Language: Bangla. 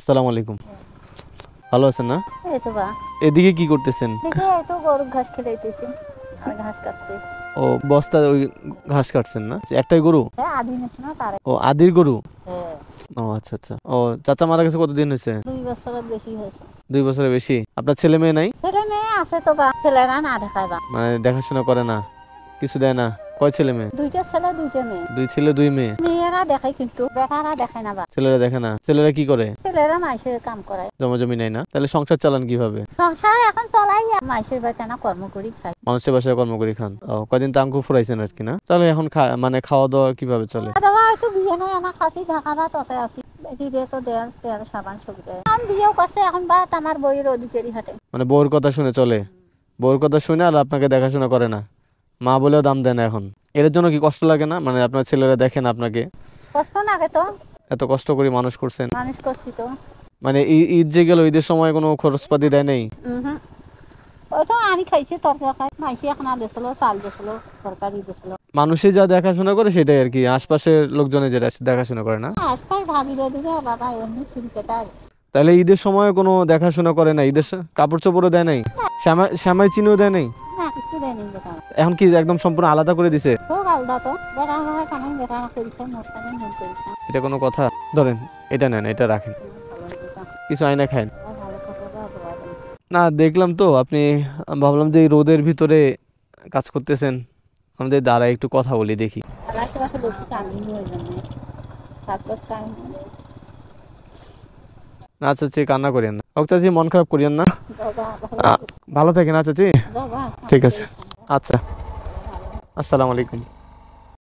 আসসালামু আলাইকুম। ভালো আছেন না? এই তো বা এদিকে কি করতেছেন? দেখে এই তো গরু ঘাস খেলাইতেছি। আমি ঘাস কাটছি। ও বস্তা ওই ঘাস কাটছেন না? একটাই গরু? হ্যাঁ আদি নিচ্ছে না তারে। ও আদির গরু? হ্যাঁ ও আচ্ছা আচ্ছা। ও চাচা মারা গেছে কতদিন হয়েছে? 2 বছরের বেশি হয়েছে। 2 বছরের বেশি। আপনার ছেলে মেয়ে নাই? ছেলে মেয়ে আছে তো বা ছেলেরা না দেখায় বা। মানে দেখাশোনা করে না, কিছু দেয় না? কয় ছেলে মেয়ে? 2টা ছেলে 2টা মেয়ে। 2 ছেলে 2 মেয়ে। মেয়েরা দেখায় কিন্তু বেটারা দেখায় না বা। ছেলেরা দেখে না? ছেলেরা কি করে? ছেলেরা মাইসের কাম করে। জমা জমি নাই না? তাহলে সংসার চালান কিভাবে? সংসার এখন চলাই মাইসের বাচ্চা না কর্ম করি খাই। মানুষের বাসায় কর্ম করে খান? ও কয়দিন তো আঙ্কু ফুরাইছেন আর কি না? তাহলে এখন মানে খাওয়া দাওয়া কিভাবে চলে? দাদা একটু বিয়ে নাই আমার কাছে ঢাকা বা ততে আসি। বেটি দিয়ে তো তেল সাবান সব দেয়। এখন বিয়েও করছে এখন বা আমার বইয়ের অধিকারী হাটে। মানে বউর কথা শুনে চলে? বউর কথা শুনে আর আপনাকে দেখাশোনা করে না? মা বলেও দাম দেয় না এখন? এর জন্য কি কষ্ট লাগে না? মানে আপনার ছেলেরা দেখেন আপনাকে, কষ্ট লাগে তো এত কষ্ট করে মানুষ করছেন, মানুষ করছি তো। মানে ঈদ যে গেল, ঈদের সময় কোনো খরচপাতি দেয় নাই? হুম ওই তো আমি খাইছি তরকারি মাইসি এখন দিয়েছিল চাল দিয়েছিল তরকারি দিয়েছিল। মানুষে যা দেখাশোনা করে সেটাই আর কি, আশপাশের লোকজনে যেটা দেখাশোনা করে না? আজকাল ভাবিলে দিলে বাবা এমনি ছুরি কেটে তাহলে ঈদের সময় কোনো দেখাশোনা করে না? ঈদের কাপড় চোপড়ও দেয় নাই? শ্যামাই চিনিও দেয় নাই? না কিছু দেয়নি বেটা। এখন কি একদম সম্পূর্ণ আলাদা করে দিছে? তো আলাদা তো বেটা হয় কেমন বেটা করিতাম মোস্তানি মন করিতাম। এটা কোনো কথা? ধরেন এটা নেন, এটা রাখেন, কিছু আইনা খায়েন। ভালো কথা না দেখলাম তো আপনি, আমি ভাবলাম যে এই রোদের ভিতরে কাজ করতেছেন, আমাদের দ্বারা একটু কথা বলি দেখি। আলাদা কথা বেশি কামি হয়ে যাবে তারপর কাম না চাচি কান্না করিয়েন না, ও চাচি মন খারাপ করিয়েন না। বাবা ভালো থাকেন। আচ্ছা চাচি, বাবা ঠিক আছে। আচ্ছা, আসসালামু আলাইকুম।